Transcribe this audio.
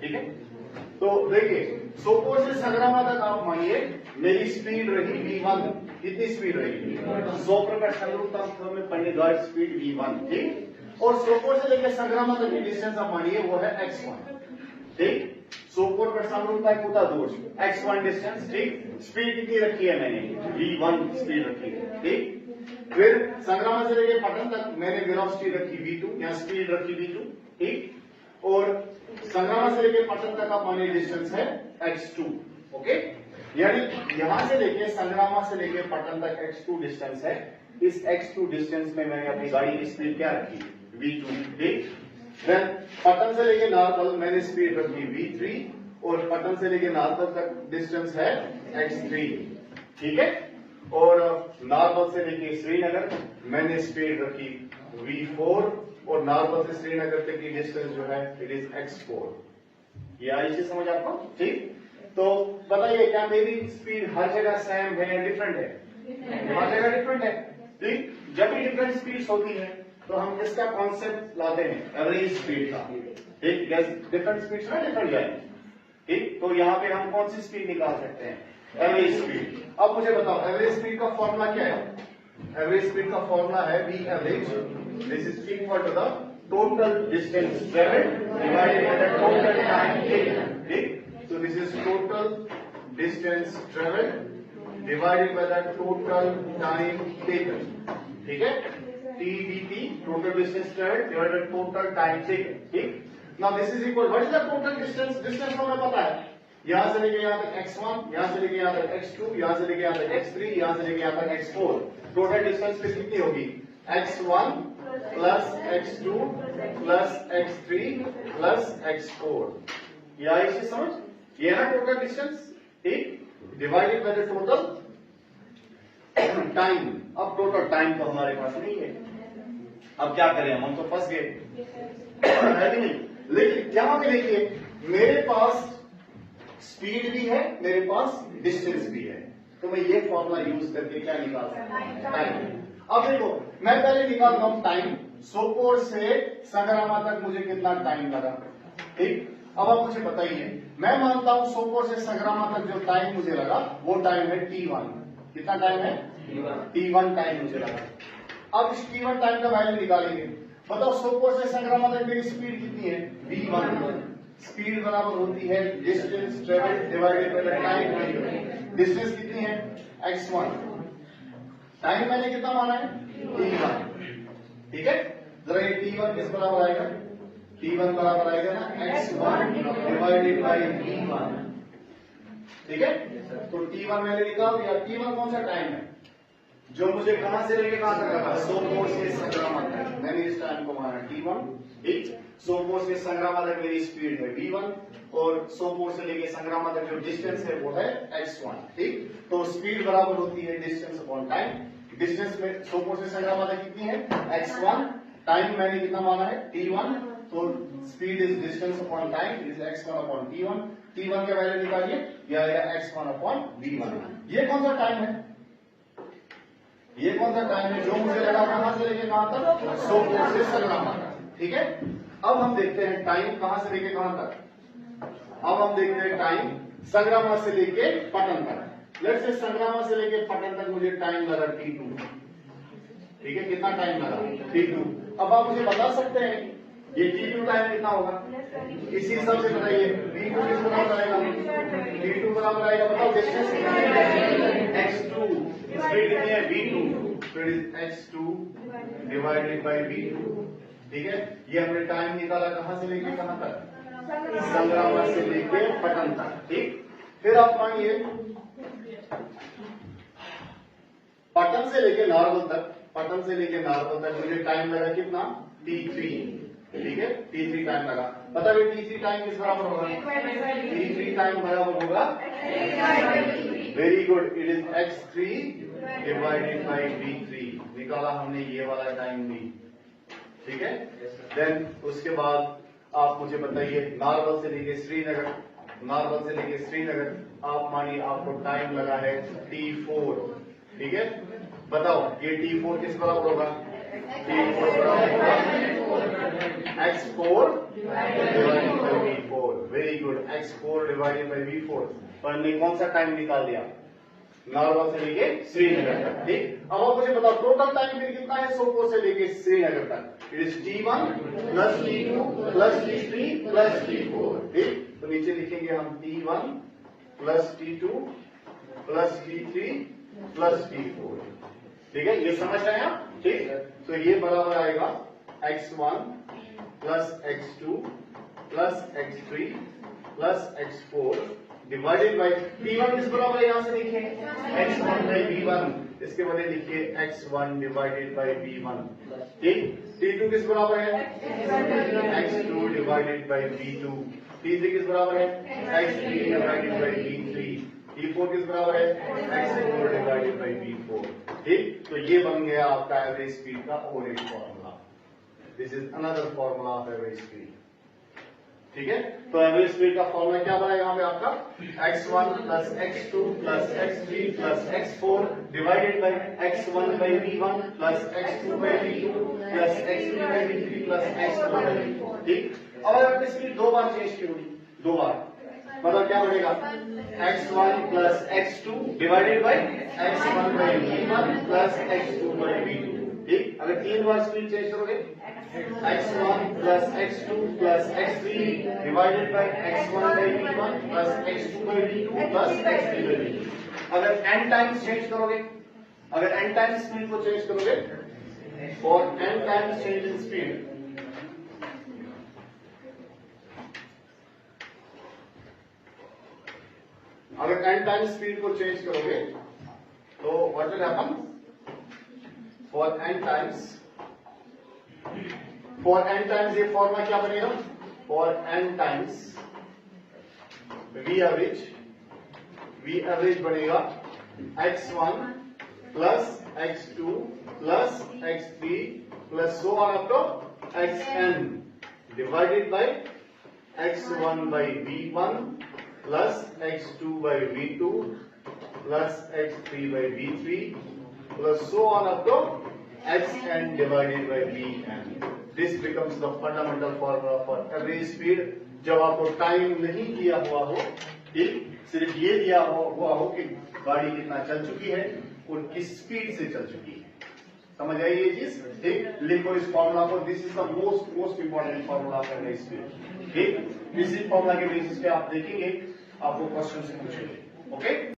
ठीक है। तो देखिए सोपोर से संग्रामा तक आप मानिए मेरी स्पीड रही v1। कितनी स्पीड रही? सोपोर का संग्राम में पढ़ने गाइड स्पीड v1, ठीक। और सोपोर से लेकर संग्रामा तक की डिस्टेंस आप मानिए वो है x1, ठीक। सोपोर का संग्राम तक होता दूर x1 डिस्टेंस, ठीक। स्पीड कितनी रखी है मैंने? v1 स्पीड रखी है, ठीक। फिर संग्रामा से लेकर पटन तक मैंने वेलोसिटी रखी v2, यहाँ स्पीड रखी v2, ठीक। और संग्रामा से लेके पटन तक का मानिए डिस्टेंस है x2, ओके। यानी यहां से लेके संग्रामा से लेके पटन तक x2 डिस्टेंस है। इस x2 डिस्टेंस में मैंने अपनी गाड़ी की स्पीड क्या रखी? v2, ठीक। देन पटन से लेके नारपल मैंने स्पीड रखी v3 और पटन से लेके नारपल तक डिस्टेंस है x3, ठीक है। और नारपल से लेके श्रीनगर मैंने स्पीड रखी v4 और नारपल से श्रीनगर तक की डिस्टेंस जो है इट इज x4। ये आई चीज समझ आपको, ठीक। तो बताइए क्या मेरी स्पीड हर जगह सेम है या डिफरेंट है? हर जगह डिफरेंट है, ठीक। जब भी डिफरेंट स्पीड्स होती है तो हम किसका कॉन्सेप्ट लाते हैं? एवरेज स्पीड का, ठीक। डिफरेंट स्पीड्स में डिफरेंट जाएंगे, ठीक। तो यहाँ पे हम कौन सी स्पीड निकाल सकते हैं? Average speed. अब मुझे बताओ एवरेज स्पीड का फॉर्मूला क्या है? एवरेज स्पीड का फॉर्मूला है v average, this is equal to the total distance travelled divided by the total time taken, ठीक। So this is total distance travelled divided by the total time taken, ठीक है। TDT total distance travelled divided by total time taken, ठीक। Now this is equal what is the total distance? Distance हमें पता है, यहां से लेके यहां तक x1, यहां से लेके यहां तक x2, यहां से लेके यहां तक x3, यहां से लेके यहां तक x4। टोटल डिस्टेंस फिर कितनी होगी? x1 plus x2 plus x3 plus x4। ये आई चीज समझ? ये है ना टोटल डिस्टेंस, ठीक। Divided by the total time. अब टोटल टाइम तो हमारे पास नहीं है, अब क्या करें? हम तो फंस गए, है कि नहीं? लेकिन यहां पे देखिए मेरे पास स्पीड भी है, मेरे पास डिस्टेंस भी है, तो मैं ये फॉर्मूला यूज करके क्या निकाल सकता हूं? टाइम। अब देखो मैं पहले निकालता हूं टाइम। सोपोर से संग्रामा तक मुझे कितना टाइम लगा, ठीक। अब आप मुझे बताइए, मैं मानता हूं सोपोर से संग्रामा तक जो टाइम मुझे लगा वो टाइम है t1। कितना टाइम है? t1 टाइम मुझे लगा। अब इस t1 टाइम का वैल्यू निकालेंगे। बताओ सोपोर से संग्रामा तक मेरी स्पीड कितनी है? v1। स्पीड बराबर होती है distance travelled divided by the time. Distance कितनी है? x1। टाइम मैंने कितना माना है? t1, ठीक है। जरा ये t1 किस बराबर आएगा? t1 बराबर आएगा ना x1 डिवाइडेड बाय v1, ठीक है। तो t1 मैंने निकाल दिया। t1 कौन सा टाइम है जो मुझे कहां से लेके कहां तक रखा? सोपोर से संग्रामा तक मैंने इस टाइम को माना t1, ठीक। सोपोर से संग्रामा तक मेरी स्पीड है v1 और सोपोर से लेके संग्रामा तक जो डिस्टेंस है वो है x1, ठीक। तो स्पीड बराबर होती है डिस्टेंस अपॉन टाइम। डिस्टेंस में सोपोर से संग्रामा तक कितनी है? x1। टाइम मैंने कितना माना है? t1। तो speed is distance upon time, is x1 upon t1। t1 का वैल्यू निकालिए, यह आएगा x1 अपॉन v1। ये कौन सा टाइम है? ये कौन सा टाइम है जो मुझे लगा कहां से लेके कहां तक? सोपोर से संग्रामा तक, ठीक है। अब हम देखते हैं टाइम कहां से लेके कहां तक। अब हम देखते हैं टाइम संग्रामा से लेके पटन तक। लेट्स से संग्रामा से लेके पटन तक मुझे टाइम लगा t2, ठीक है। कितना टाइम लगा? t2। अब आप मुझे बता सकते हैं ये t2 टाइम कितना होगा? इसी हिसाब से बताइए v2 किस बराबर आएगा? t2 बराबर आएगा, बताओ डिस्टेंस कितनी है? x2। स्पीड कितनी है? v2। Speed is x2 divided by v2, ठीक है। ये हमने टाइम निकाला कहां से लेके कहां तक? संग्रामा से लेके पटन तक, ठीक। फिर आप मानिए पटन से लेके नारगल तक, पटन से लेके नारगल तक मुझे टाइम लगा कितना? t3, ठीक है। t3 टाइम लगा। बताइए t3 टाइम किस बराबर होगा? t3 टाइम बराबर होगा, very good, it is x3 divided by v3। निकाला हमने ये वाला टाइम भी, ठीक है। देन उसके बाद आप मुझे बताइए नारवल से लेके श्रीनगर, नारवल से लेके श्रीनगर आप मानिए आपको टाइम लगा है t4, ठीक है। बताओ ये t4 किस बराबर होगा? t4 बराबर होगा x4 divided by v4। Very x4 divided by v4, पर हमने कौन सा टाइम निकाल दिया, नारवा से लेके श्रीनगर तक। ठीक, अब आप मुझे बताओ टोटल टाइम पीरियड कितना है सोपोर से लेके श्रीनगर तक। It is t1 plus t2 plus t3 plus t4। ठीक, तो नीचे लिखेंगे हम t1 plus t2 plus t3 plus t4। ठीक है, ये समझ रहे हैं आप। ठीक, तो ये बराबर आएगा x1 plus x2 plus x3 plus x4 divided by t1 किस बराबर है, यहां से लिखिए x1 बाई v1, इसके बदले लिखिए x1 डिवाइडेड बाई v1। ठीक, t2 किस बराबर है x2 divided by v2, t3 किस बराबर है x3 divided by v3, t4 किस बराबर है x4 डिवाइडेड बाई v4। ठीक, तो ये बन गया आपका एवरेज स्पीड का और एक formula. This is another formula of average speed. ठीक है, तो एवरेज स्पीड का फॉर्मूला क्या बना यहाँ पे आपका x1 plus x2 plus x3 plus x4 divided by x1 by v1 plus x2 by v2 plus x3 by v3 plus x4 by v4। ठीक, अब आपने स्पीड दो बार चेंज की होगी, दो बार, मतलब क्या बनेगा x1 plus x2 divided by x1 by v1 plus x2 by v2। ठीक, अगर तीन बार स्पीड चेंज करोगे x1 plus x2 plus x3 divided by x1 by v1 plus x2 by v2 plus x3 by v2। अगर n times change करोगे, अगर n times speed को change करोगे, for n times change in speed, अगर n times speed को change करोगे तो what will happen, for n times, for n times ये फॉर्मूला क्या बनेगा, for n times v average बनेगा x1 plus x2 plus x3 plus so on up to xn divided by x1 by v1 plus x2 by v2 plus x3 by v3 plus so on up to xn divided by vn. This becomes the fundamental formula for average speed. जब आपको time नहीं दिया हुआ हो, ठीक, सिर्फ ये दिया हुआ हो कि गाड़ी कितना चल चुकी है और किस स्पीड से चल चुकी है। समझ आई ये चीज। ठीक, लिखो इस फॉर्मूला को, this is the most important formula of average speed. ठीक, इसी फॉर्मूला के बेसिस पे आप देखेंगे आपको क्वेश्चन से पूछेंगे। ओके।